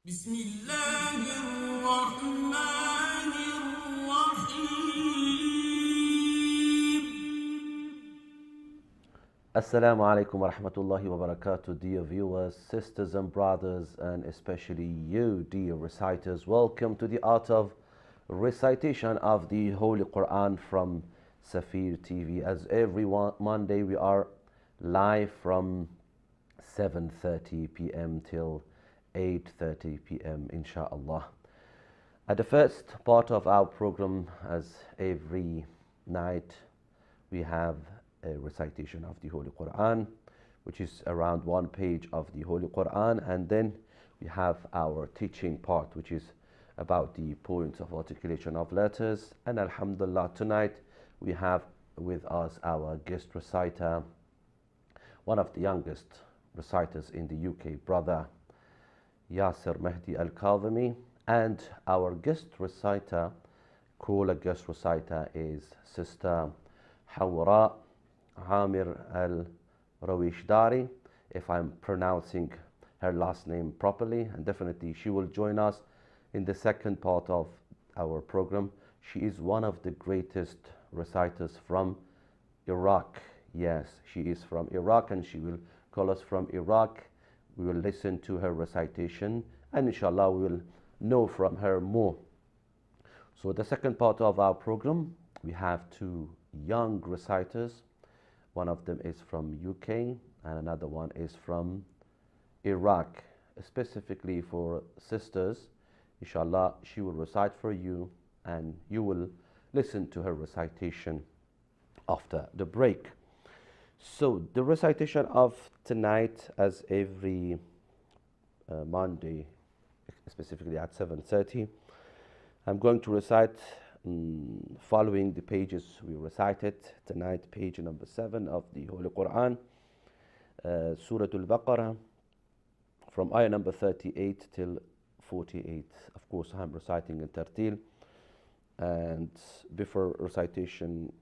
بسم الله الرحمن الرحيم. Assalamu alaikum wa rahmatullahi wa barakatuh, dear viewers, sisters and brothers, and especially you, dear reciters. Welcome to the Art of Recitation of the Holy Quran from Safir TV. As every Monday, we are live from 7:30 p.m. till 8:30 p.m. inshallah. At the first part of our program, as every night, we have a recitation of the Holy Quran, which is around one page of the Holy Quran, and then we have our teaching part, which is about the points of articulation of letters. And alhamdulillah, tonight we have with us our guest reciter, one of the youngest reciters in the UK, brother Yassir Mahdi Al-Kathomy, and our guest reciter, caller guest reciter, is Sister Hawra Amir Al-Rawishdaawi, if I'm pronouncing her last name properly, and definitely she will join us in the second part of our program. She is one of the greatest reciters from Iraq. Yes, she is from Iraq, and she will call us from Iraq. We will listen to her recitation, and inshallah we will know from her more. So the second part of our program, we have two young reciters. One of them is from UK and another one is from Iraq. Specifically for sisters, inshallah, she will recite for you and you will listen to her recitation after the break. So the recitation of tonight, as every Monday, specifically at 7:30, I'm going to recite following the pages we recited tonight, page number 7 of the Holy Quran, Surah Al-Baqarah, from ayah number 38 till 48. Of course, I'm reciting in tartil, and before recitation,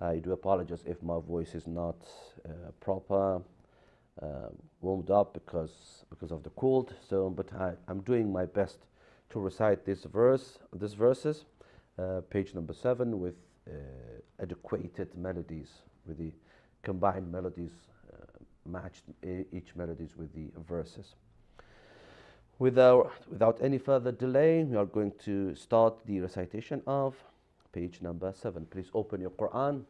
I do apologize if my voice is not proper, warmed up because of the cold. So, but I'm doing my best to recite these verses, page number 7, with adequate melodies, with the combined melodies, matched each melodies with the verses. Without any further delay, we are going to start the recitation of page number 7. Please open your Quran,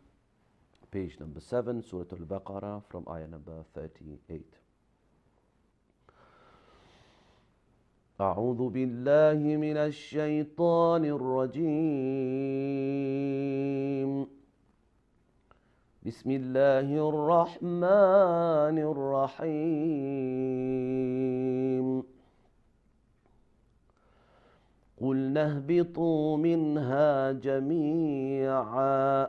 page number 7, Surah Al-Baqarah, from ayah number 38. أعوذ بالله من الشيطان الرجيم. بسم الله الرحمن الرحيم. قلنا اهبطوا منها جميعا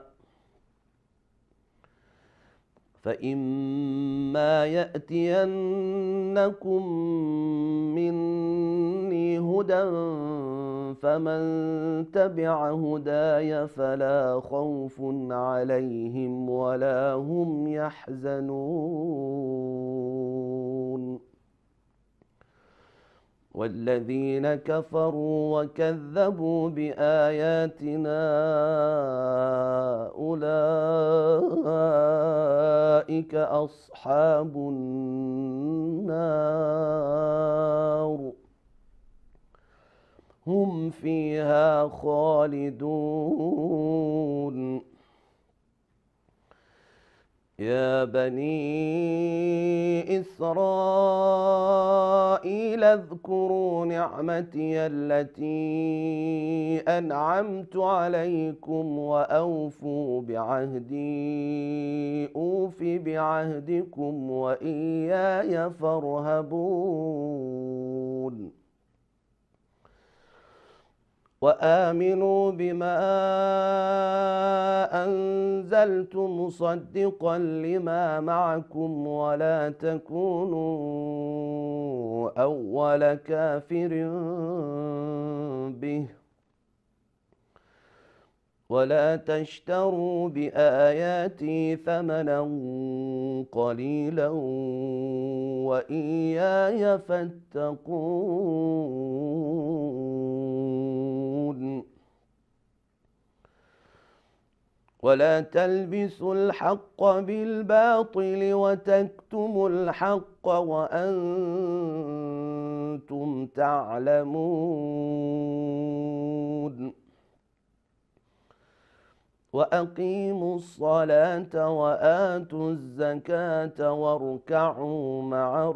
فإما يأتينكم مني هدى فمن تبع هداي فلا خوف عليهم ولا هم يحزنون والذين كفروا وكذبوا بآياتنا أولئك أصحاب النار هم فيها خالدون. يا بني إسرائيل اذكروا نعمتي التي أنعمت عليكم وأوفوا بعهدي أوف بعهدكم وإياي فارهبون. وآمنوا بما أنزلت مصدقا لما معكم ولا تكونوا أول كافر به ولا تشتروا بآياتي ثمنا قليلا وإياي فاتقون ولا تلبسوا الحق بالباطل وتكتموا الحق وأنتم تعلمون وأقيموا الصلاة وآتوا الزكاة واركعوا مع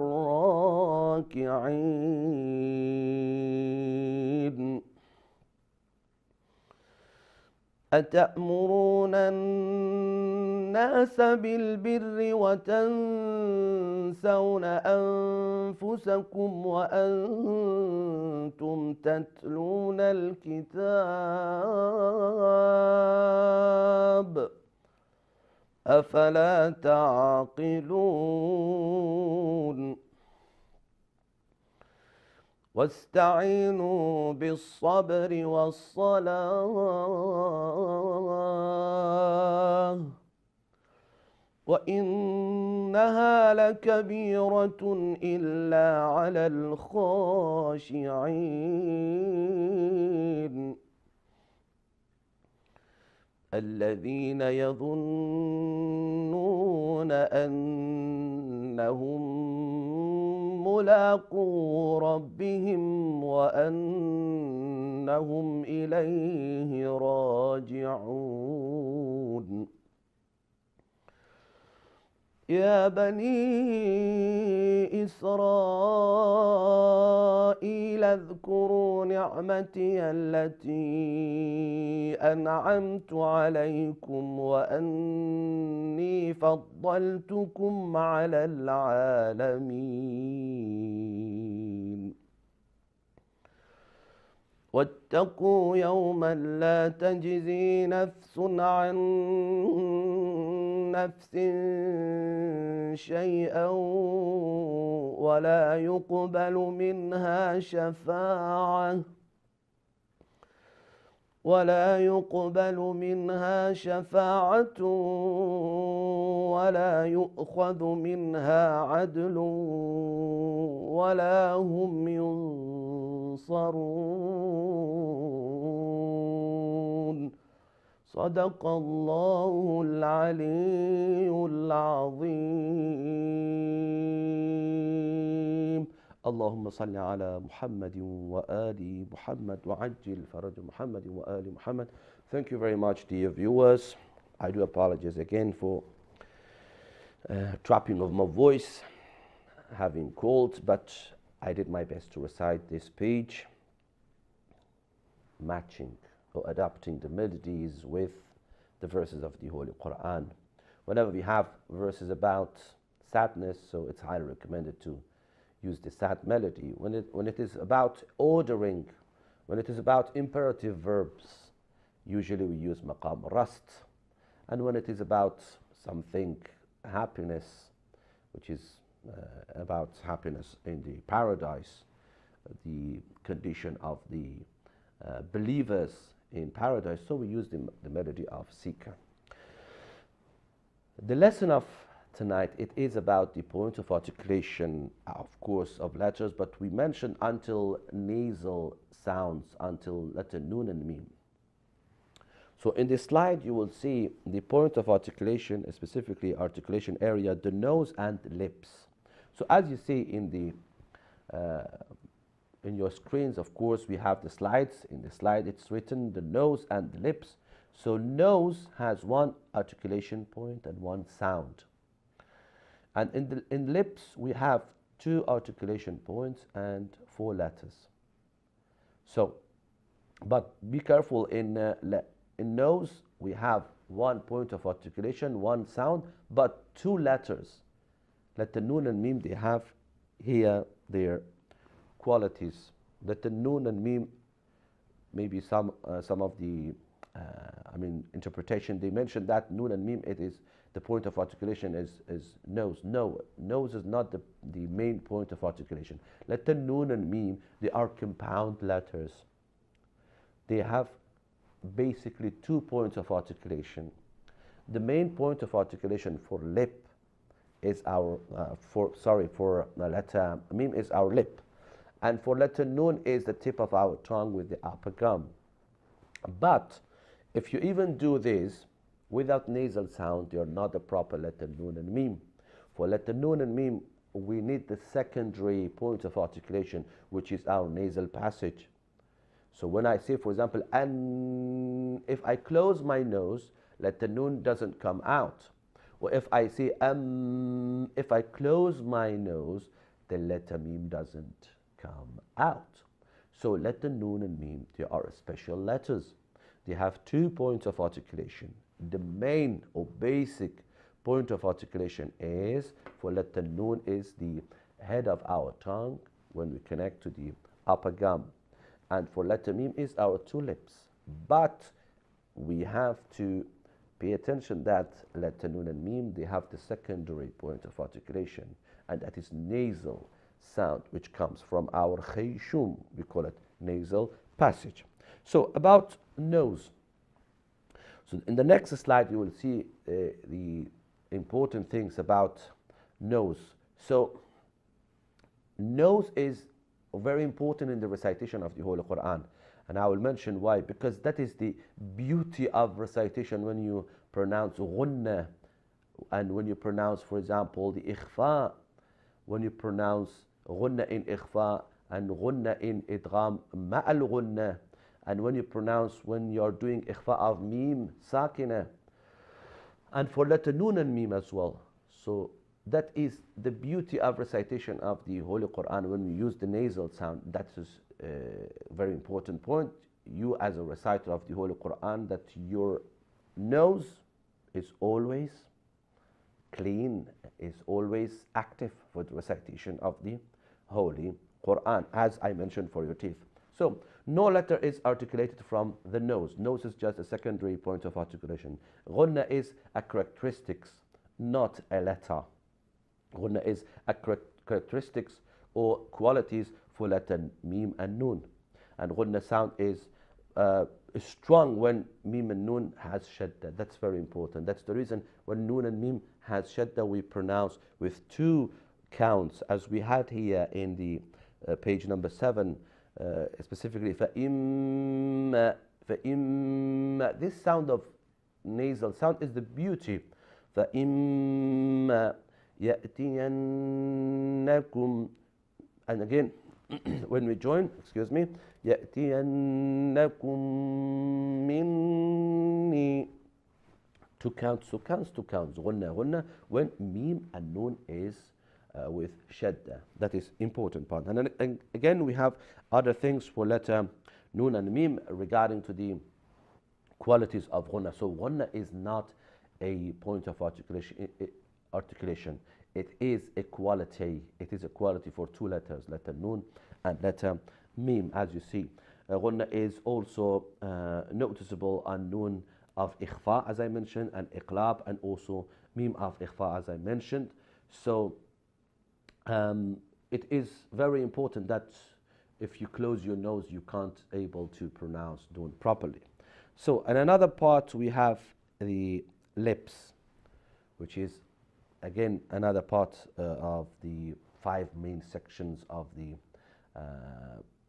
الراكعين أتأمرون الناس بالبر وتنسون أنفسكم وأنتم تتلون الكتاب أفلا تعقلون واستعينوا بالصبر والصلاة وإنها لكبيرة إلا على الخاشعين الذين يظنون أنهم ملاقو ربهم وأنهم إليه راجعون يا بني إسرائيل اذكروا نعمتي التي أنعمت عليكم وأني فضلتكم على العالمين واتقوا يوما لا تجزي نفس عن نفس شيئا ولا يقبل منها شفاعة ولا يؤخذ منها عدل ولا هم ينصرون صدق الله العلي العظيم اللهم صل على محمد وآل محمد وعجل فرج محمد وآل محمد. Thank you very much, dear viewers. I do apologize again for dropping of my voice, having cold, but I did my best to recite this page, matching or adapting the melodies with the verses of the Holy Quran. Whenever we have verses about sadness, so it's highly recommended to use the sad melody. When it is about ordering, when it is about imperative verbs, usually we use maqam rast. And when it is about something happiness, which is about happiness in the paradise, the condition of the believers in paradise, so we use the melody of Sikha. The lesson of tonight, it is about the point of articulation, of course, of letters, but we mentioned until nasal sounds, until letter nun and mim. So in this slide, you will see the point of articulation, specifically articulation area, the nose and the lips. So as you see in your screens, of course, we have the slides. In the slide, it's written the nose and the lips. So nose has one articulation point and one sound. And in lips, we have two articulation points and 4 letters. So, but be careful, in nose, we have 1 point of articulation, 1 sound, but 2 letters. Letter nun and mim, they have here their qualities. Letter nun and mim, maybe some of the interpretation, they mentioned that nun and mim, it is the point of articulation is nose. No, nose is not the main point of articulation. Letter nun and mim, they are compound letters. They have basically 2 points of articulation. The main point of articulation for lip is our, for letter mim is our lip. And for letter nun is the tip of our tongue with the upper gum. But if you even do this without nasal sound, you're not a proper letter nun and mim. For letter nun and mim, we need the secondary point of articulation, which is our nasal passage. So when I say, for example, and if I close my nose, letter nun doesn't come out. Or if I say if I close my nose, the letter mim doesn't come out. So letter nun and mim, they are special letters. They have 2 points of articulation. The main or basic point of articulation is, for letter nun, is the head of our tongue when we connect to the upper gum. And for letter mim is our 2 lips. But we have to pay attention that letter nun and mim, they have the secondary point of articulation, and that is nasal sound, which comes from our khayshum. We call it nasal passage. So about nose. So in the next slide, you will see the important things about nose. So nose is very important in the recitation of the Holy Quran. And I will mention why. Because that is the beauty of recitation when you pronounce ghunna, and when you pronounce, for example, the ikhfa, when you pronounce ghunna in ikhfa and ghunna in idgham ma'al ghunna, and when you pronounce, when you're doing ikhfa of mim sakina, and for letter nun and mim as well. So that is the beauty of recitation of the Holy Quran. When we use the nasal sound, that is a very important point. You as a reciter of the Holy Quran, that your nose is always clean, is always active for the recitation of the Holy Quran, as I mentioned for your teeth. So no letter is articulated from the nose. Nose is just a secondary point of articulation. Ghunna is a characteristics, not a letter. Ghunna is a characteristics or qualities for letter mim and nun. And ghunna sound is strong when mim and nun has shadda. That's very important. That's the reason when nun and mim has shadda, we pronounce with 2 counts, as we had here in the page number 7, specifically فَإِمَّا. This sound of nasal sound is the beauty. فَإِمَّا يَأْتِيَنَّكُمْ. And again, when we join, excuse me, يَأْتِيَنَّكُمْ مِنِّي. 2 counts, 2 counts, 2 counts. Ghunna, ghunna, when mim and nun is with shadda. That is important part. And then again, we have other things for letter nun and mim regarding to the qualities of ghunna. So ghunna is not a point of articulation. It is a quality. It is a quality for 2 letters, letter nun and letter mim. As you see, ghunna is also noticeable on nun of ikhfa, as I mentioned, and iqlab, and also mim of ikhfa, as I mentioned. So it is very important that if you close your nose, you can't able to pronounce nun properly. So in another part, we have the lips, which is again another part of the 5 main sections of the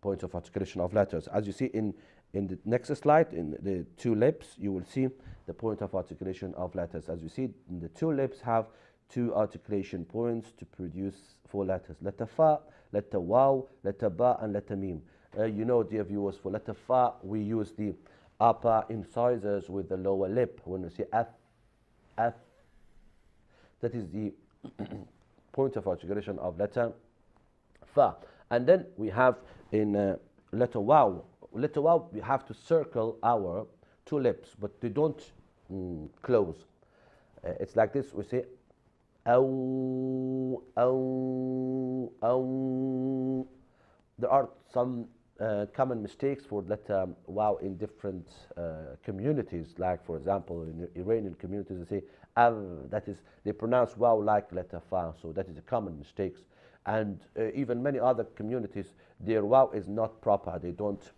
points of articulation of letters. As you see in the next slide, in the 2 lips, you will see the point of articulation of letters. As you see, the 2 lips have 2 articulation points to produce 4 letters. Letter fa, letter waw, letter ba, and letter mim. You know, dear viewers, for letter fa, we use the upper incisors with the lower lip. When we say f, f, that is the point of articulation of letter fa. And then we have in letter waw. Letter waw, we have to circle our 2 lips, but they don't close. It's like this. We say أو أو أو. There are some common mistakes for letter waw in different communities. Like, for example, in the Iranian communities, they say that is, they pronounce waw like letter fa. So that is a common mistake. And even many other communities, their waw is not proper. They don't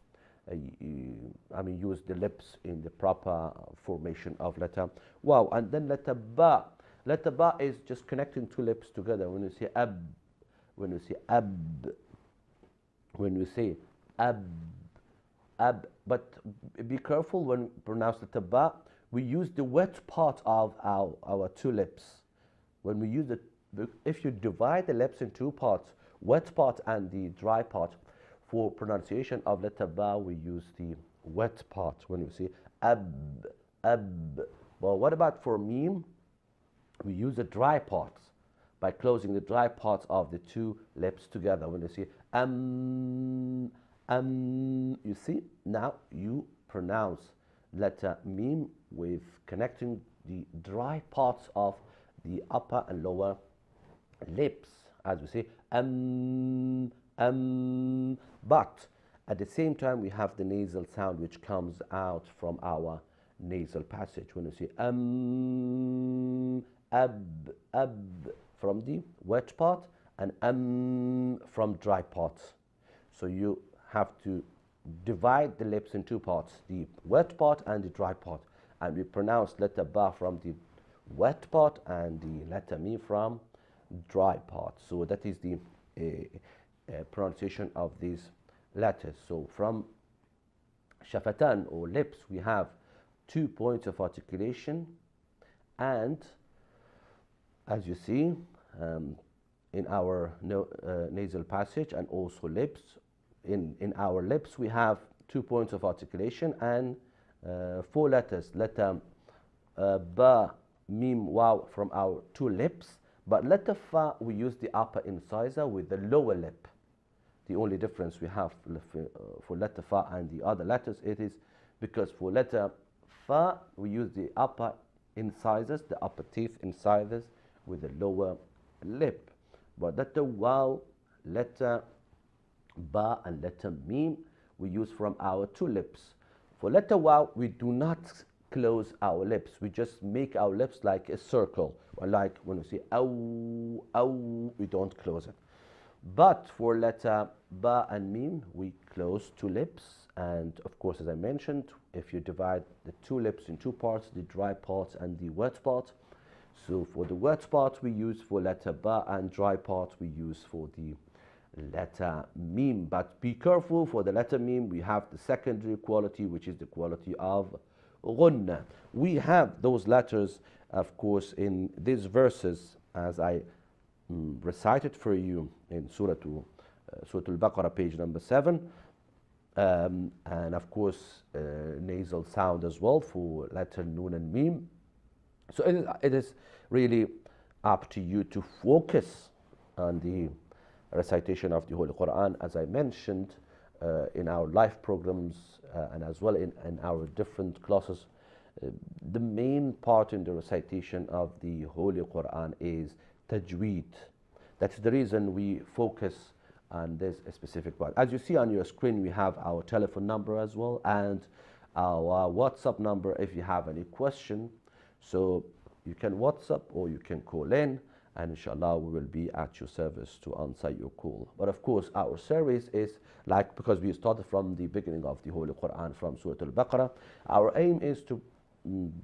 use the lips in the proper formation of letter wow. And then letter ba. Letter ba is just connecting two lips together. When you say ab, when you say ab, when you say ab, ab. But be careful when pronounce letter ba. We use the wet part of our two lips. When we use it, if you divide the lips in two parts, wet part and the dry part, for pronunciation of letter ba, we use the wet part when we say ab, ab. Well, what about for meme? We use the dry parts by closing the dry parts of the two lips together. When you say you see, now you pronounce letter meme with connecting the dry parts of the upper and lower lips, as we say but at the same time we have the nasal sound which comes out from our nasal passage when we say ab, ab from the wet part and from dry parts. So you have to divide the lips in two parts, the wet part and the dry part, and we pronounce letter ba from the wet part and the letter mi from dry part. So that is the pronunciation of these letters. So from shafatan or lips we have 2 points of articulation, and as you see in our nasal passage and also lips, in our lips we have 2 points of articulation and 4 letters, letter ba, mim, waw from our 2 lips, but letter fa we use the upper incisor with the lower lip. The only difference we have for letter fa and the other letters, it is because for letter fa we use the upper incisors, the upper teeth incisors with the lower lip, but letter waw, letter ba and letter mim we use from our 2 lips. For letter waw we do not close our lips, we just make our lips like a circle, or like when we say ow, ow, we don't close it. But for letter ba and mim we close 2 lips, and of course, as I mentioned, if you divide the 2 lips in 2 parts, the dry part and the wet part, so for the wet part we use for letter ba, and dry part we use for the letter mim. But be careful, for the letter mim we have the secondary quality, which is the quality of ghunna. We have those letters, of course, in these verses as I recited for you in Surah Al-Baqarah, page number 7, and of course nasal sound as well for letter nun and mim. So it is really up to you to focus on the recitation of the Holy Quran, as I mentioned in our live programs and as well in our different classes. The main part in the recitation of the Holy Quran is Tajweed. That's the reason we focus on this specific part. As you see on your screen, we have our telephone number as well and our WhatsApp number if you have any question. So you can WhatsApp or you can call in, and inshallah we will be at your service to answer your call. But of course our service is like, because we started from the beginning of the Holy Quran from Surah Al-Baqarah, our aim is to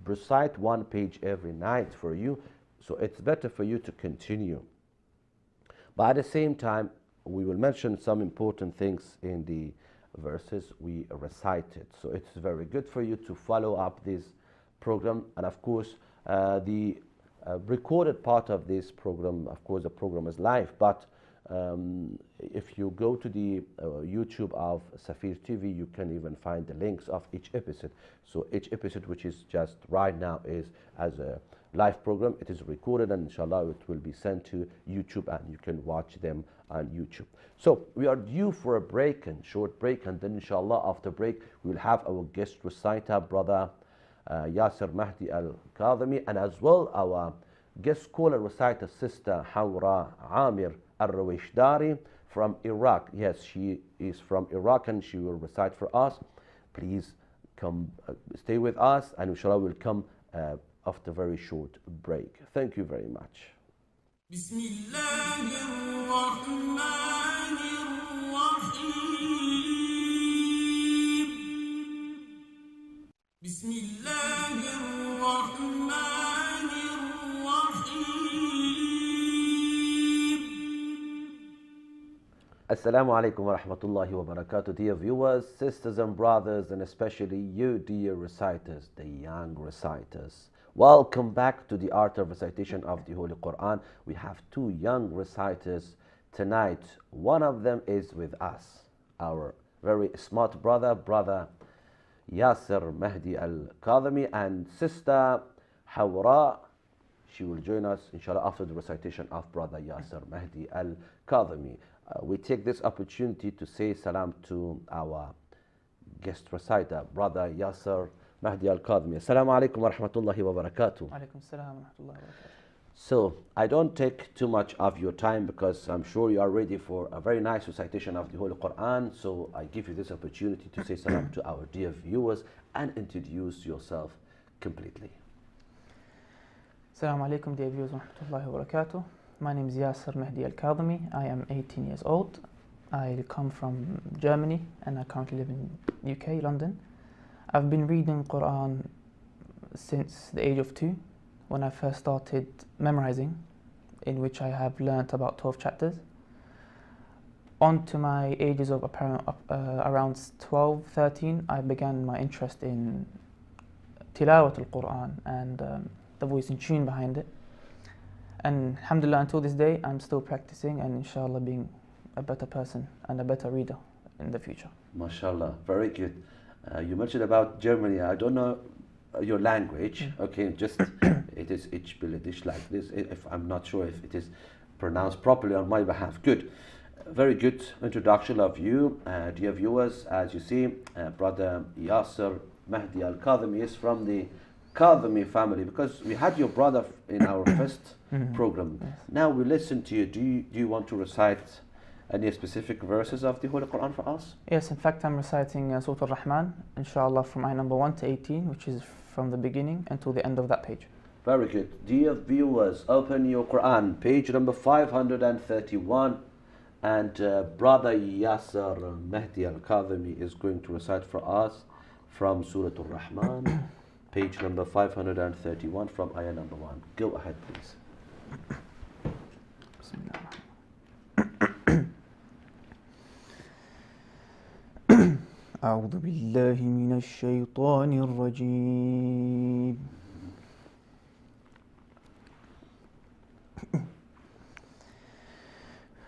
recite 1 page every night for you, so it's better for you to continue. But at the same time we will mention some important things in the verses we recited, so it's very good for you to follow up this program. And of course the recorded part of this program, of course the program is live, but if you go to the YouTube of Safir TV, you can even find the links of each episode. So each episode, which is just right now, is as a live program. It is recorded, and inshallah it will be sent to YouTube and you can watch them on YouTube. So we are due for a break, and short break, and then inshallah after break we will have our guest reciter, brother Yassir Mahdi al-Kathomy, and as well our guest scholar reciter, sister Hawra Amir al-Rawishdaawi from Iraq. Yes, she is from Iraq and she will recite for us. Please come, stay with us, and inshallah will come after a very short break. Thank you very much. Assalamu alaikum wa rahmatullahi wa barakatuh, dear viewers, sisters and brothers, and especially you, dear reciters, the young reciters. Welcome back to the Art of Recitation of the Holy Quran. We have two young reciters tonight. One of them is with us, our very smart brother Yasser Mahdi Al-Kathomy, and sister Hawra. She will join us, inshallah, after the recitation of brother Yassir Mahdi Al-Kathomy. We take this opportunity to say salam to our guest reciter, brother Yassir Mahdi Al-Kathomy. Assalamu alaikum wa rahmatullahi wa barakatuh. Alaikum salam wa rahmatullahi wa barakatuh. So, I don't take too much of your time because I'm sure you are ready for a very nice recitation of the Holy Quran. So, I give you this opportunity to say salam to our dear viewers and introduce yourself completely. Assalamu alaikum, dear viewers wa rahmatullahi wa barakatuh. My name is Yassir Mahdi Al-Kathomy. I am 18 years old. I come from Germany and I currently live in UK, London. I've been reading Quran since the age of 2 when I first started memorizing, in which I have learnt about 12 chapters. On to my ages of around 12, 13, I began my interest in tilawat al-Quran and the voice and tune behind it. And alhamdulillah, until this day, I'm still practicing and inshallah being a better person and a better reader in the future. MashaAllah, very good. You mentioned about Germany. I don't know your language. Okay, just it is each Biladish like this. If I'm not sure if it is pronounced properly on my behalf. Good. Very good introduction of you, dear viewers. As you see, brother Yassir Mahdi Al-Kathomy is from the Kathomy family, because we had your brother in our first program. Yes. Now we listen to you. Do you want to recite any specific verses of the Holy Quran for us? Yes, in fact, I'm reciting Surah Al-Rahman, inshallah, from ayah number 1 to 18, which is from the beginning until the end of that page. Very good. Dear viewers, open your Quran, page number 531, and brother Yassir Mahdi Al-Kathomy is going to recite for us from Surah Al-Rahman, page number 531 from ayah number 1. Go ahead, please. Bismillah. أعوذ بالله من الشيطان الرجيم.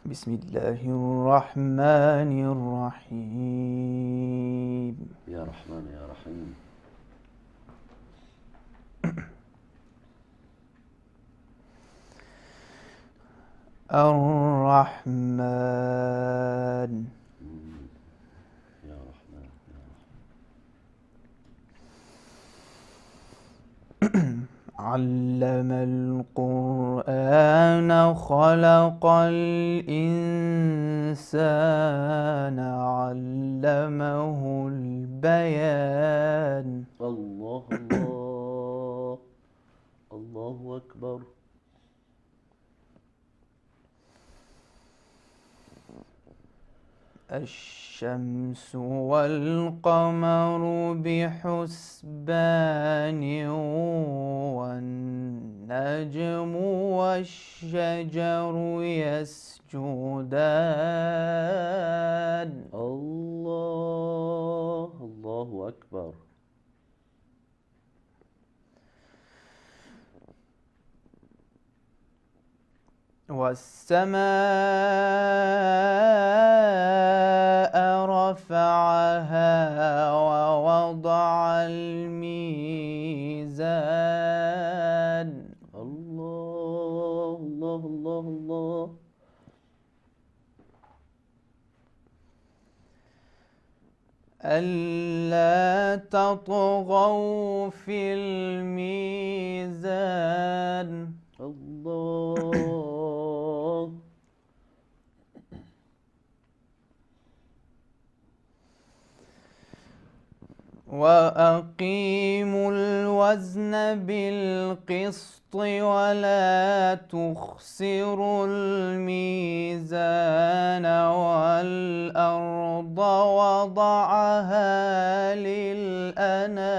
بسم الله الرحمن الرحيم. يا رحمن يا رحيم. الرحمن. يا رحمن يا رحمن. علم القرآن خلق الإنسان علمه البيان. الله الله الله أكبر. الشمس والقمر بحسبان والنجم والشجر يسجدان. الله الله أكبر. والسماء رفعها ووضع الميزان. الله الله الله الله. ألا تطغوا في الميزان. الله. وأقيموا الوزن بالقسط ولا تخسروا الميزان والأرض وضعها للأنام.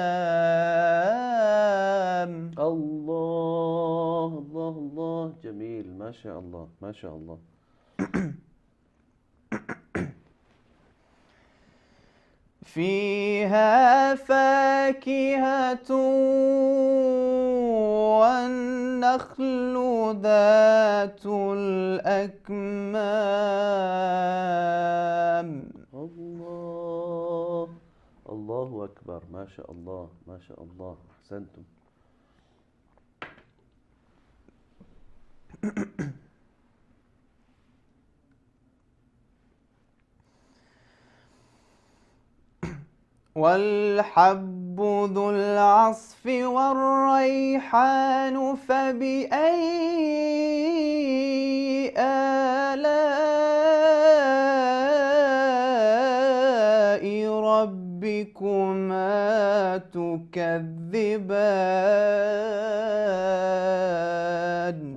الله الله الله. جميل، ما شاء الله ما شاء الله. فيها فاكهة والنخل ذات الأكمام. الله، الله أكبر، ما شاء الله ما شاء الله، أحسنتم. والحب ذو العصف والريحان فبأي آلاء ربكما تكذبان.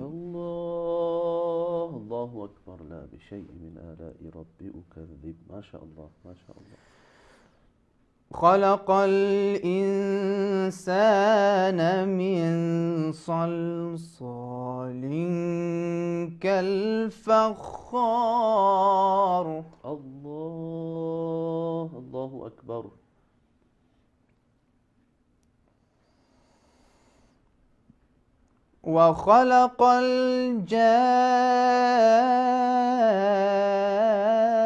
الله، الله أكبر، لا بشيء من آلاء ربي أكذب. ما شاء الله ما شاء الله. خلق الإنسان من صلصال كالفخار. الله، الله أكبر. وخلق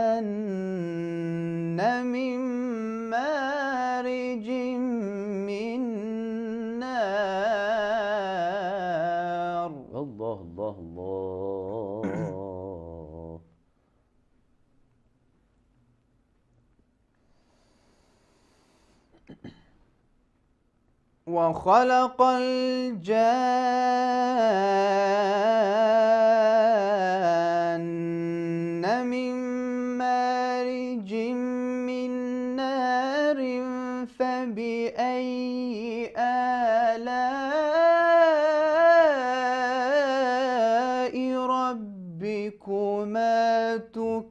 الجان من مارج من نار. الله الله الله. وخلق الجان من مارج من نار فبأي آلاء ربكما تكذبان.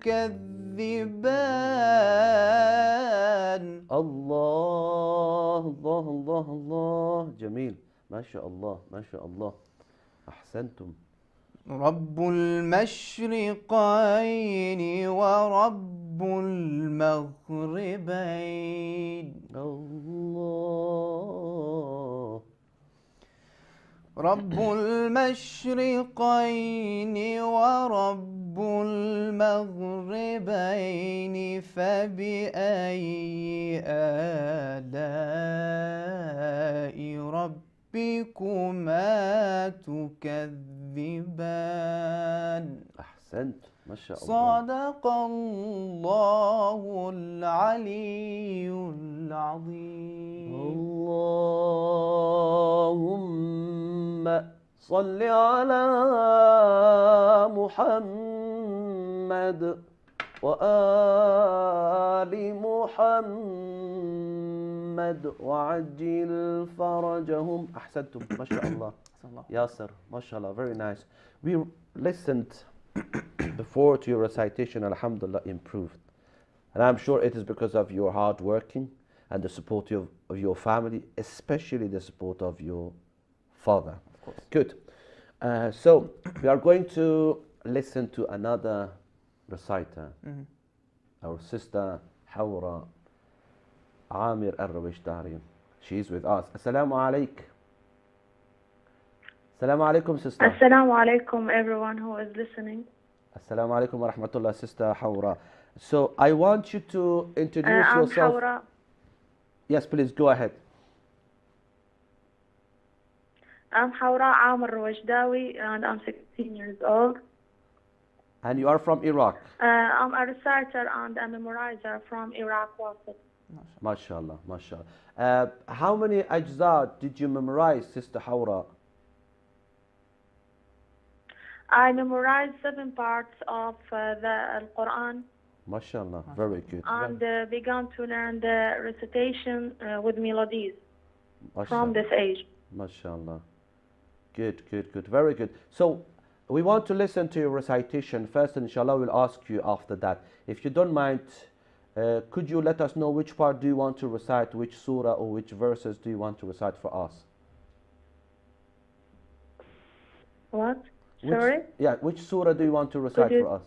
الله الله الله الله، جميل، ما شاء الله ما شاء الله، أحسنتم. رب المشرقين ورب المغربين. الله، رب المشرقين ورب المغربين فبأي آلاء ربكما تكذبان. أحسنت، ما شاء الله. صدق الله العلي العظيم. اللهم صل على محمد وآل محمد وعجل فرجهم. أحسنتم، ما شاء الله. Yasser, mashallah, very nice. We listened before to your recitation, alhamdulillah, improved. And I'm sure it is because of your hard working and the support of your family, especially the support of your father. Of course. Good. So we are going to listen to another reciter, our sister Hawra Amir al-Rawishdaawi. She is with us. Assalamu alaikum. Assalamu alaikum, sister. Assalamu alaikum, everyone who is listening. Assalamu alaikum wa rahmatullah, sister Hawra. So I want you to introduce I'm yourself. Hawra. Yes, please go ahead. I'm Hawra Amir Rawishdaawi, and I'm 16 years old. And you are from Iraq. I'm a reciter and a memorizer from Iraq. MashaAllah, MashaAllah. How many ajza did you memorize, sister Hawra? I memorized 7 parts of the Quran. MashaAllah, very good. And began to learn the recitation with melodies from this age. MashaAllah. Good, good, good. Very good. So we want to listen to your recitation first, and inshallah we'll ask you after that. If you don't mind, could you let us know which part do you want to recite, which surah or which verses do you want to recite for us? What? Sorry? Yeah, which surah do you want to recite for us?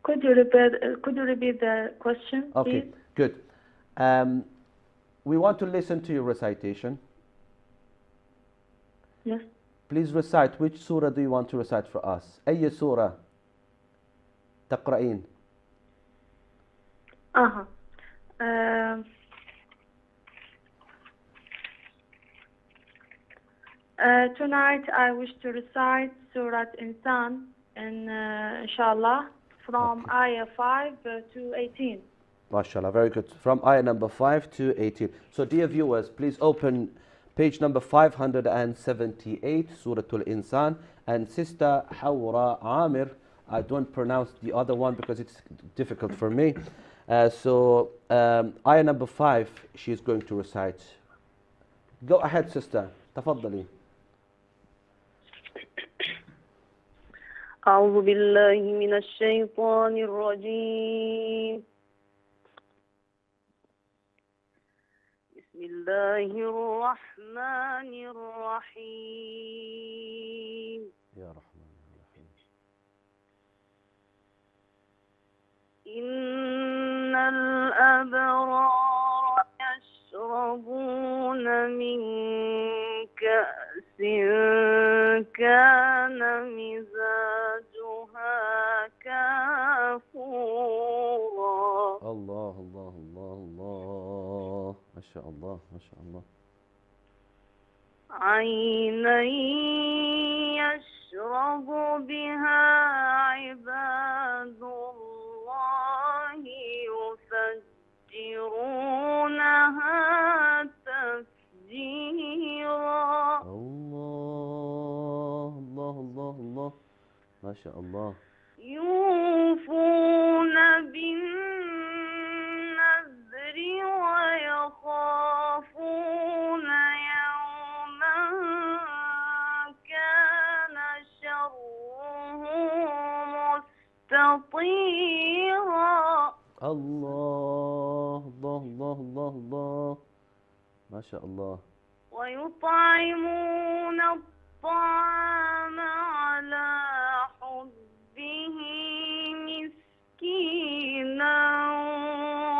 Could you repeat the question, Okay, please? good. We want to listen to your recitation. Yes. Please recite. Which surah do you want to recite for us? أي سورة تقرأين؟ Tonight I wish to recite Surah Insan, inshallah, from Okay. ayah 5 to 18. MashaAllah, very good. From ayah number 5 to 18. So dear viewers, please open page number 578, Surah Al-Insan. And Sister Hawra Amir, I don't pronounce the other one because it's difficult for me. Ayah number 5, she's going to recite. Go ahead, sister. تفضلي. أعوذ بالله من الشيطان الرجيم. بسم الله الرحمن الرحيم. يا رحمن الرحيم. إن الأبرار يشربون من كأس كان مزاجها كافورا. الله الله الله الله، ما شاء الله ما شاء الله. عينا يشرب بها عباد الله يفجرونها تفجيرا. الله الله الله الله، ما شاء الله. يوفون بالنذر ويخافون يوما كان شره مستطيرا. الله الله الله الله الله، ما شاء الله. ويطعمون الطعام على حبه مسكينا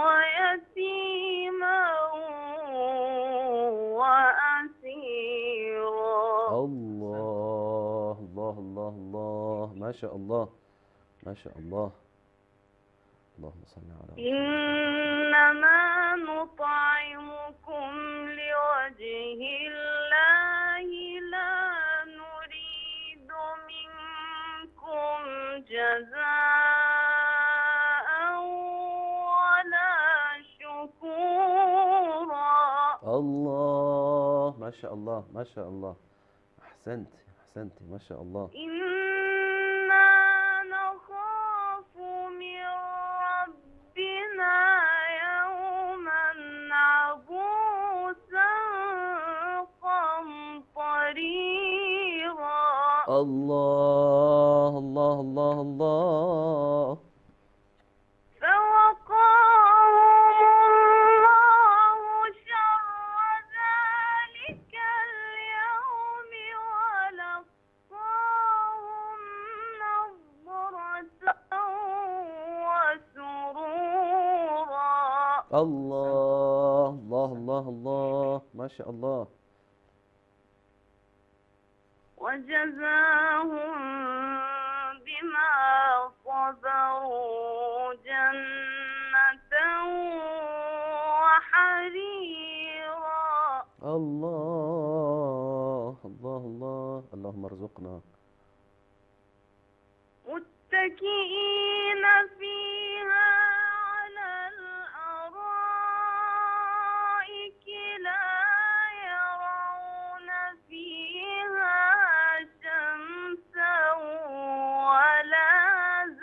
ويتيما وأسيرا. الله الله الله الله، ما شاء الله ما شاء الله. اللهم صل على محمد. إنما نطعمكم لوجه الله لا نريد منكم جزاء ولا شكورا. الله، ما شاء الله ما شاء الله. أحسنت أحسنت، ما شاء الله. إنا نخاف من ربنا يوما عبوسا قمطريرا. الله الله الله الله. فوقاهم الله شر ذلك اليوم ولقاهم نضرة وسرورا. الله الله الله الله، ما شاء الله. وجزاهم بما صبروا جنة وحريرا. الله الله الله، اللهم ارزقنا. متكئين فيها على الأرائك لا يرون فيها شمسا ولا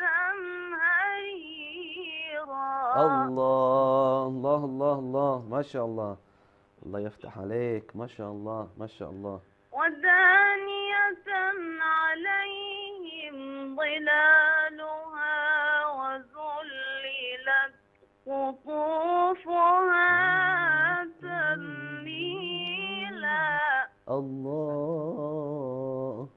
زمهريرا. الله الله الله الله، ما شاء الله. الله يفتح عليك، ما شاء الله ما شاء الله. ودانية عليهم ظلالها وذللت قطوفها تذليلا. الله.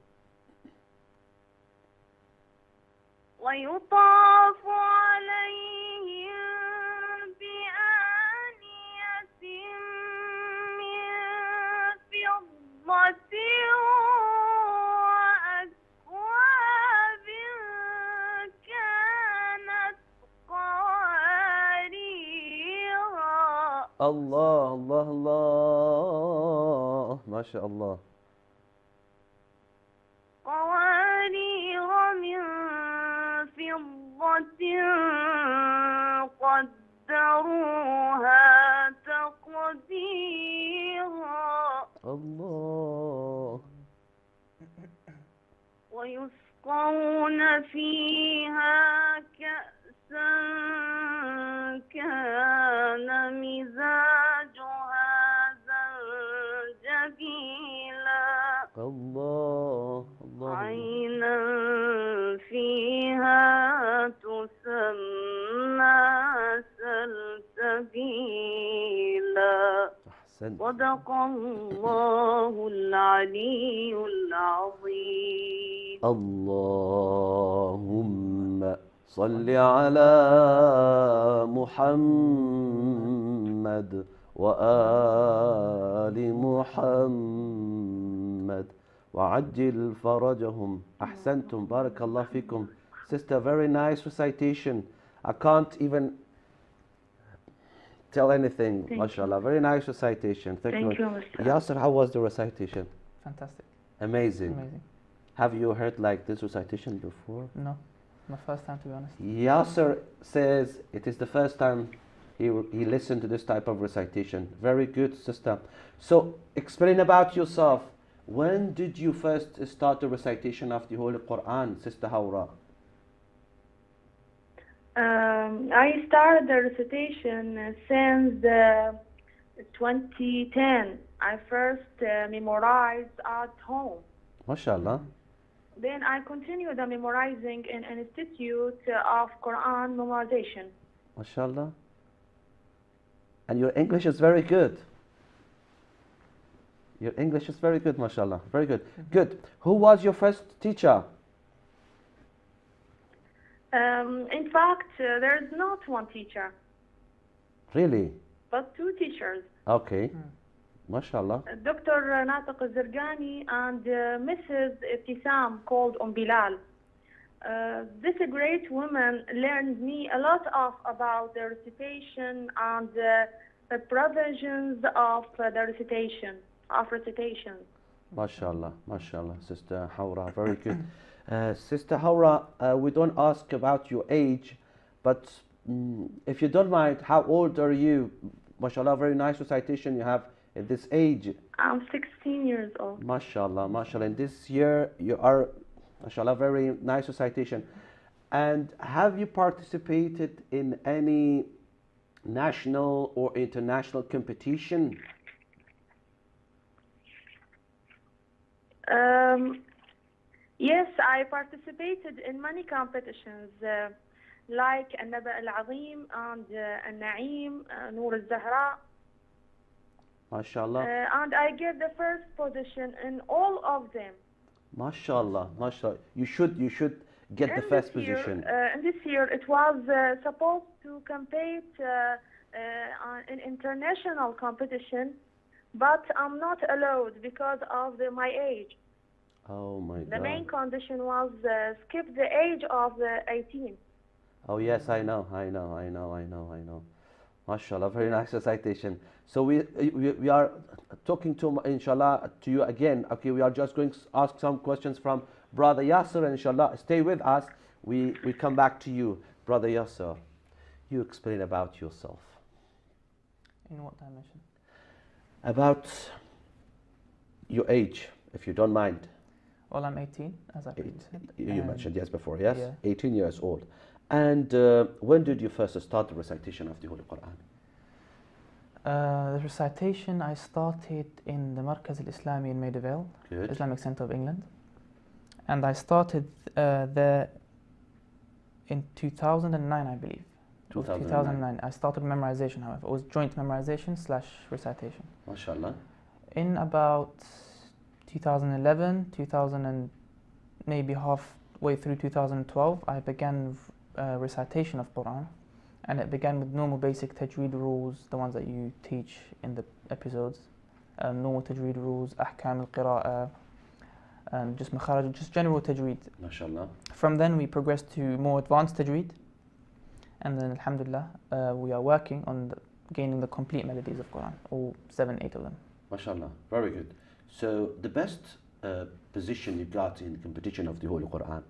ويطعمون ويطاف عليهم بآنية من فضة وأكواب كانت قواريرها. الله الله الله ما شاء الله. قوارير من فضة قدروها تقديرا. الله. ويسقون فيها كأسا كان مزاجها زنجبيلا. الله الله. عينا فيها تسمى سلسبيلا. أحسنت. صدق الله العلي العظيم. اللهم صل على محمد وآل محمد وعجل فرجهم. أحسنتم. بارك الله فيكم. Sister, very nice recitation. I can't even tell anything. MashaAllah. Very nice recitation. Thank you. Mr. Yasser, how was the recitation? Fantastic. Amazing. Amazing. Have you heard like this recitation before? No, my first time, to be honest. Yasser says it is the first time he listened to this type of recitation. Very good, sister. So explain about yourself. When did you first start the recitation of the Holy Quran, Sister Hawra? I started the recitation since 2010. I first memorized at home. MashaAllah. Then I continued the memorizing in an institute of Quran memorization. MashaAllah. And your English is very good. Your English is very good, MashaAllah. Very good. Good. Who was your first teacher? In fact, there is not one teacher, Really? but two teachers. Okay. MashaAllah. Dr. Natiq Zergani and Mrs. Ibtisam, called Bilal. This great woman learned me a lot about the recitation and the provisions of the recitation, MashaAllah. MashaAllah. Sister Hawra, very good. Sister Hawra, we don't ask about your age, but if you don't mind, how old are you? MashaAllah, very nice recitation you have at this age. I'm 16 years old. MashaAllah, MashaAllah. And this year you are, MashaAllah, very nice recitation. And have you participated in any national or international competition? Yes, I participated in many competitions like An-Naba Al-Azim and An-Na'im, Noor Al-Zahra. MashaAllah. And I get the first position in all of them. MashaAllah, MashaAllah. You should get the first position. In this year, it was supposed to compete in international competition, but I'm not allowed because of my age. Oh my God. The main condition was skip the age of 18. Oh yes, I know. MashaAllah, very nice recitation. So we are talking to, inshallah, to you again. Okay, we are just going to ask some questions from Brother Yasser, and inshallah, stay with us. We come back to you. Brother Yasser, you explain about yourself. In what dimension? About your age, if you don't mind. Well, I'm 18, as I said. You mentioned yes before, yes? Yeah. 18 years old. And when did you first start the recitation of the Holy Quran? The recitation I started in the Markaz al-Islami in Maida Vale, Good. Islamic Center of England. And I started there in 2009, I believe. 2009. I started memorization, however. It was joint memorization / recitation. MashaAllah. In about 2011, maybe halfway through 2012, I began recitation of Quran, and it began with normal basic Tajweed rules, the ones that you teach in the episodes, normal Tajweed rules, Ahkam al-Qira'ah, and just Makharaj, just general Tajweed. MashaAllah. From then we progressed to more advanced Tajweed, and then Alhamdulillah, we are working on gaining the complete melodies of Quran, all 7, 8 of them. MashaAllah. Very good. So the best position you got in the competition of the Holy Quran,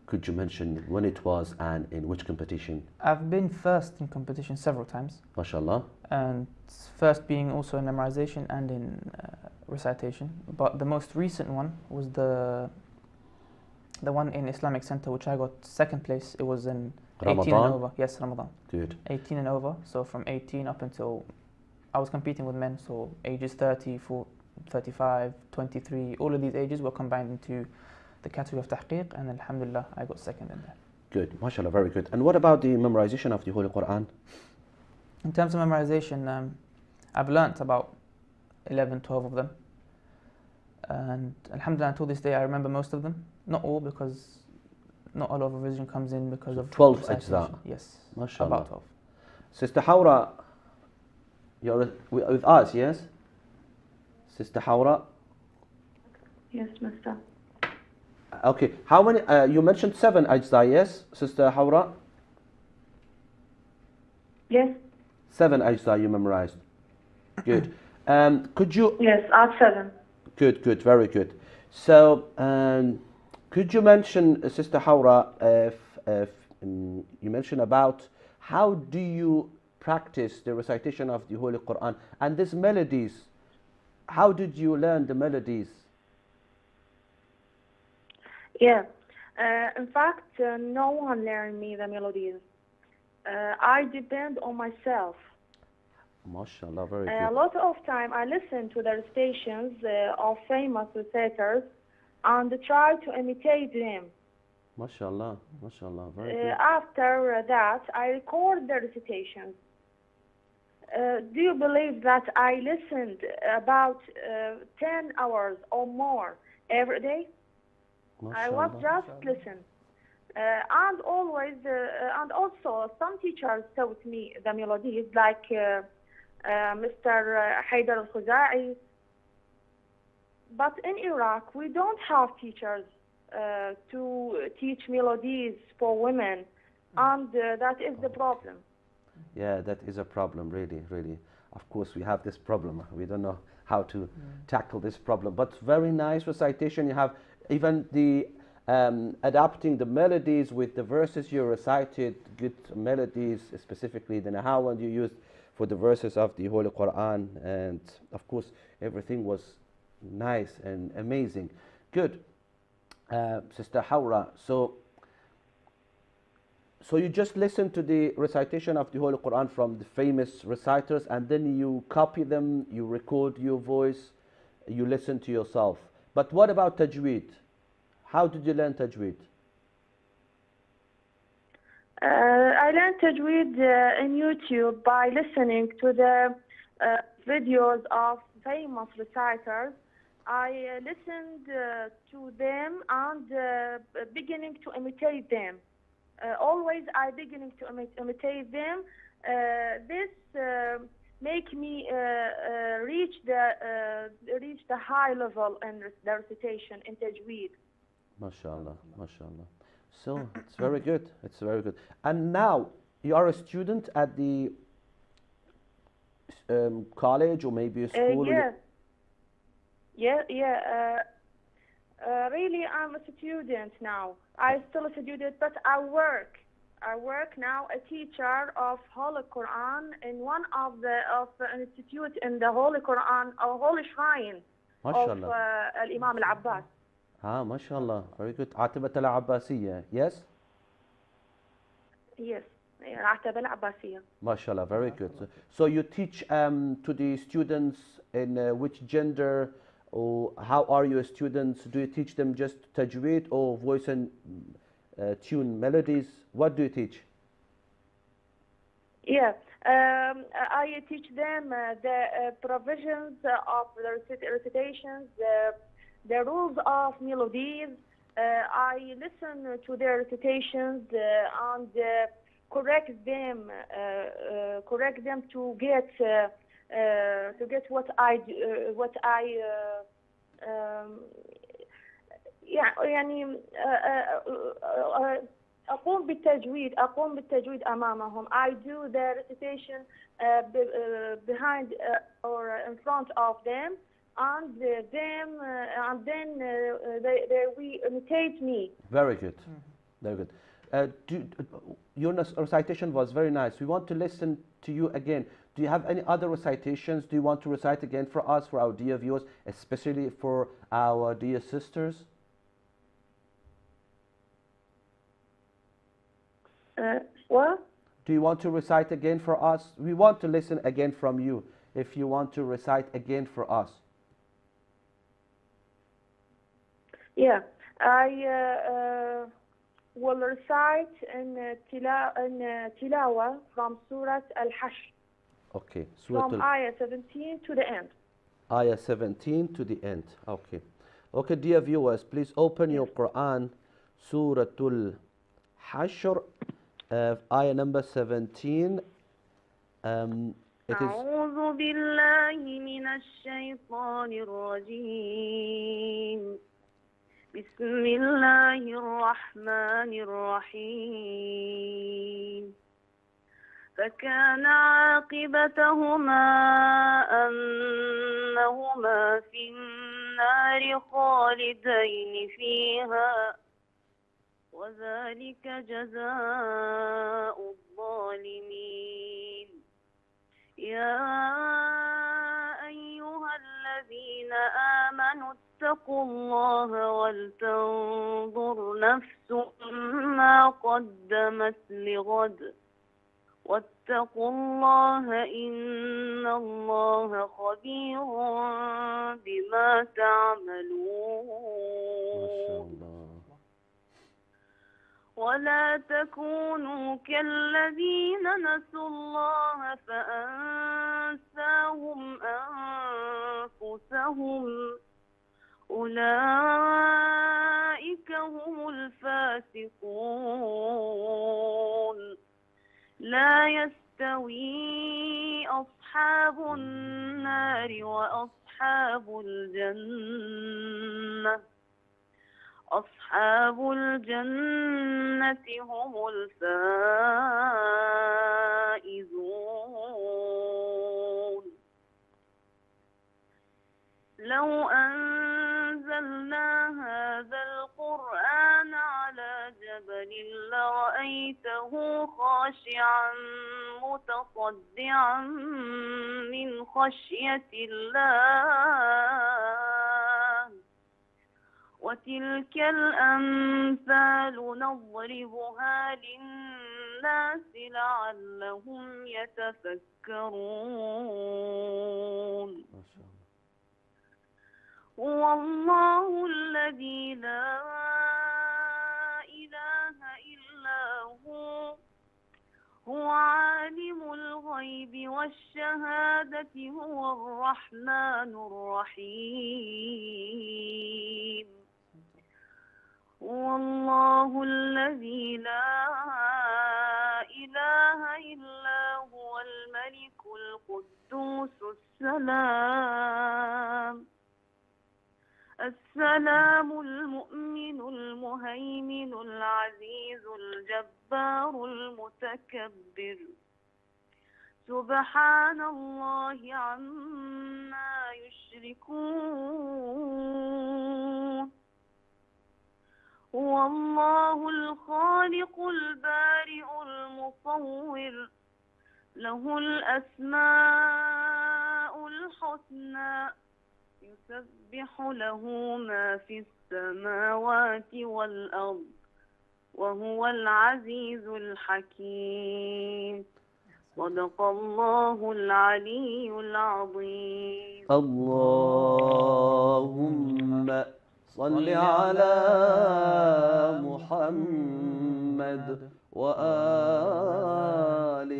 could you mention when it was and in which competition? I've been first in competition several times, MashaAllah. and first being also in memorization and in recitation. But the most recent one was the one in Islamic Center, which I got second place. It was in 18 and Ramadan? over. Yes, Ramadan. Good. 18 and over. So from 18 up until, I was competing with men, so ages 30, 35, 23, all of these ages were combined into the category of tahqiq, and alhamdulillah, I got second in there. Good. MashaAllah. Very good. And what about the memorization of the Holy Quran? In terms of memorization, I've learnt about 11, 12 of them. And alhamdulillah, until this day, I remember most of them. Not all, because not a lot of revision comes in because of 12 recitation. ajza. Yes, MashaAllah. about 12. Sister Hawra, you're with us, yes? Sister Hawra? Yes, Mister. Okay. How many? You mentioned 7 ajza, yes, Sister Hawra? Yes. 7 ajza you memorized. Good. Could you? Yes, at 7. Good. Good. Very good. So, could you mention, Sister Hawra, if you mentioned about how do you practice the recitation of the Holy Quran and these melodies? How did you learn the melodies? Yeah. In fact, no one learned me the melodies. I depend on myself. MashaAllah, very A good. lot of time I listen to the recitations of famous reciters and try to imitate them. MashaAllah, MashaAllah, very good. After that, I record the recitations. Do you believe that I listened about 10 hours or more every day? I was MashaAllah. just listen. And always, and also some teachers taught me the melodies, like Mr. Haydar al-Khuzai. But in Iraq, we don't have teachers to teach melodies for women, and that is the problem. Yeah, that is a problem, really, really. Of course, we have this problem. We don't know how to tackle this problem. But very nice recitation. You have even the adapting the melodies with the verses you recited, good melodies, specifically the nahawand you used for the verses of the Holy Quran. And of course, everything was nice and amazing. Good. Sister Hawra, so you just listen to the recitation of the Holy Quran from the famous reciters, and then you copy them, you record your voice, you listen to yourself. But what about Tajweed? How did you learn Tajweed? I learned Tajweed in YouTube by listening to the videos of famous reciters. I listened to them and beginning to imitate them. Always I beginning to imitate them. This make me reach the high level in the recitation in Tajweed. MashaAllah, MashaAllah. So it's very good. It's very good. And now you are a student at the college or maybe a school. Really, I'm a student now. I'm still a student, but I work. I work now a teacher of Holy Quran in one of the institute in the Holy Quran, or Holy Shrine of Al-Imam Al-Abbas. MashaAllah, very good. Atibat al-Abbasiyya, yes? Yes, Atibat al-Abbasiyya. MashaAllah, very good. So you teach to the students in which gender, or how are your students? Do you teach them just Tajweed or voice and tune melodies? What do you teach? Yeah, I teach them the provisions of the recitations, the rules of melodies, I listen to their recitations and correct them to get what I يعني أقوم بالتجويد أمامهم. I do the recitation behind or in front of them, and then they will imitate me. Very good. Very good. Your recitation was very nice. We want to listen to you again. Do you have any other recitations? Do you want to recite again for us, for our dear viewers, especially for our dear sisters? What? Do you want to recite again for us? We want to listen again from you, if you want to recite again for us. Yeah, I will recite in Tilawa from Surah Al-Hashr, Okay. from Ayah 17 to the end. Ayah 17 to the end. Okay. Okay, dear viewers, please open your Quran, Surah Al-Hashr, ayah number 17. It is أعوذ بالله من الشيطان الرجيم بسم الله الرحمن الرحيم فكان عاقبتهما أنهما في النار خالدين فيها وذلك جزاء الظالمين يا أيها الذين آمنوا اتقوا الله ولتنظر نفس ما قدمت لغد واتقوا الله إن الله خبير بما تعملون ولا تكونوا كالذين نسوا الله فأنساهم أنفسهم أولئك هم الفاسقون لا يستوي أصحاب النار وأصحاب الجنة أصحاب الجنة هم الفائزون لو أنزلنا هذا القرآن على جبل لرأيته خاشعا متصدعا من خشية الله وتلك الأمثال نضربها للناس لعلهم يتفكرون هو الله الذي لا إله إلا هو عالم الغيب والشهادة هو الرحمن الرحيم هو الله الذي لا إله إلا هو الملك القدوس السلام المؤمن المهيمن العزيز الجبار المتكبر سبحان الله عما يشركون هو الله الخالق البارئ المصور له الأسماء الحسنى يسبح له ما في السماوات والأرض وهو العزيز الحكيم صدق الله العلي العظيم اللهم صل على محمد وآل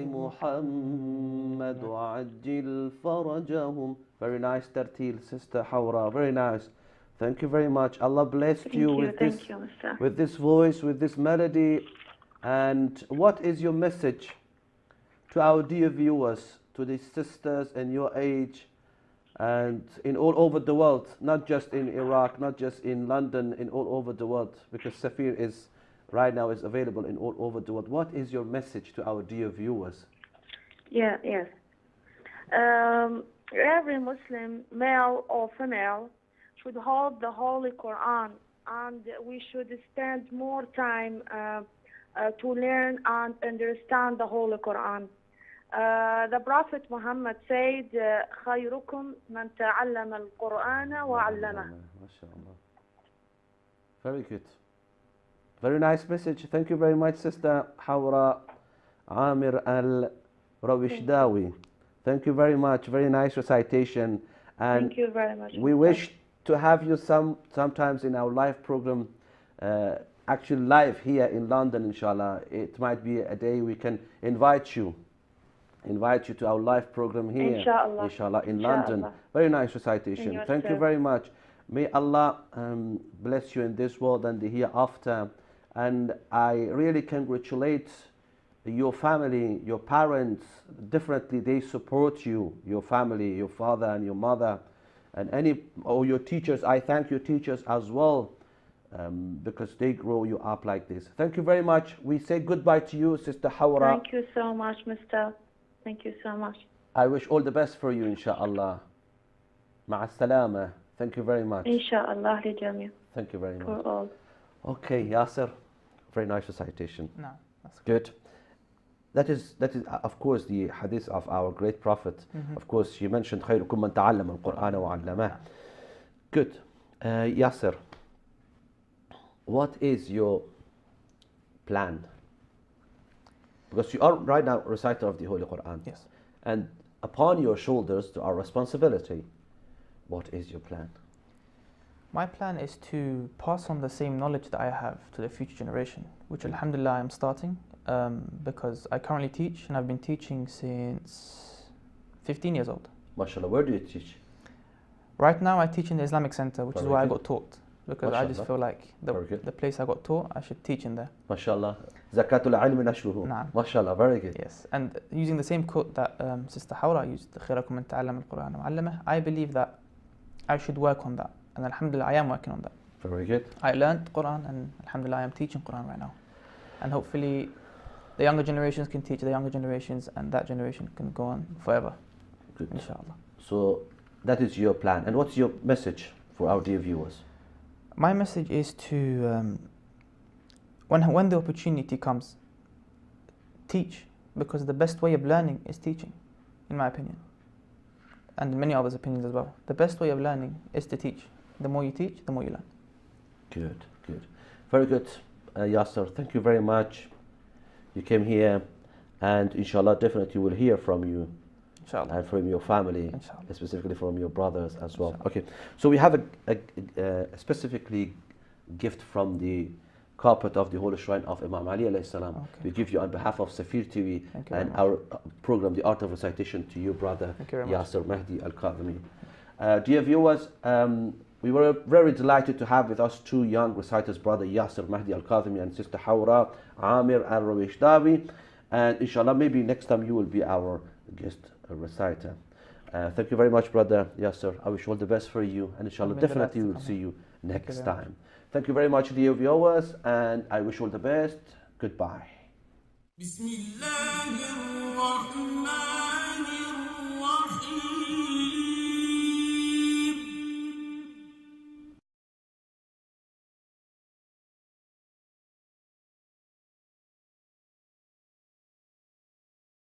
محمد وعجل فرجهم. Very nice ترتيل, Sister Hawra. Very nice. Thank you very much. Allah blessed you with this, Thank you, Mr. with this voice, with this melody. And what is your message to our dear viewers, to the sisters in your age and in all over the world, not just in Iraq, not just in London, in all over the world, because Safir is right now is available in all over the world. What is your message to our dear viewers? Yes. Every Muslim, male or female, should hold the Holy Quran, and we should spend more time to learn and understand the Holy Quran. The Prophet Muhammad said, خيركم من تعلم القرآن وعلمه. Very good. Very nice message. Thank you very much, Sister Hawra Amir Rawishdaawi. Thank you very much. Very nice recitation. And Thank you very much. we wish to have you sometimes in our live program, actually live here in London, inshallah. It might be a day we can invite you to our live program here, inshallah, in London. Very nice recitation. Thank you very much. May Allah bless you in this world and the hereafter. And I really congratulate your family, your parents. Differently, they support you, your family, your father and your mother, and your teachers. I thank your teachers as well, because they grow you up like this. Thank you very much. We say goodbye to you, Sister Hawra. Thank you so much, Mr. Thank you so much. I wish all the best for you, inshallah. Ma'a salama. Thank you very much. Inshallah, لجميع. Thank you very much. For all. Okay, Yasser. Very nice recitation. No, that's Good. That is, of course, the hadith of our great prophet. Of course, she mentioned خيركم من تعلم القرآن وعلمه. Good. Yasser, what is your plan? Because you are right now a reciter of the Holy Quran. Yes. And upon your shoulders to our responsibility, what is your plan? My plan is to pass on the same knowledge that I have to the future generation, which alhamdulillah I'm starting, because I currently teach and I've been teaching since 15 years old. MashaAllah, where do you teach? Right now I teach in the Islamic Center, which is where I got taught, because I just MashaAllah. feel like the place I got taught, I should teach in there. MashaAllah. Zakatul ilmi nashruhu. Naam. MashaAllah, very good. Yes, and using the same quote that Sister Hawra used, خيركم من تعلم القرآن وعلمه, I believe that I should work on that, and alhamdulillah I am working on that. Very good. I learned Quran, and alhamdulillah I am teaching Quran right now, and hopefully the younger generations can teach the younger generations, and that generation can go on forever. Good. Inshallah. So that is your plan. And what's your message for our dear viewers? My message is to, when the opportunity comes, teach, because the best way of learning is teaching, in my opinion, and many others' opinions as well. The best way of learning is to teach. The more you teach, the more you learn. Good, good. Very good, Yasser. Thank you very much. You came here, and inshallah, definitely we'll hear from you. Inshallah. And from your family, Inshallah. specifically from your brothers as well. Inshallah. Okay, so we have a specifically gift from the carpet of the Holy Shrine of Imam Ali alayhi salam. Okay. We give you on behalf of Safir TV Thank you and very much. our program, The Art of Recitation, to you, brother Thank you very much. Yassir Mahdi Al-Kathomy. Dear viewers, we were very delighted to have with us two young reciters, brother Yassir Mahdi Al-Kathomy and sister Hawra Amir Rawishdaawi. And inshallah, maybe next time you will be our guest reciter. Thank you very much, brother Yasser. I wish all the best for you, and inshallah, definitely we'll see you next time. Thank you very much, dear viewers, and I wish all the best. Goodbye. بسم الله الرحمن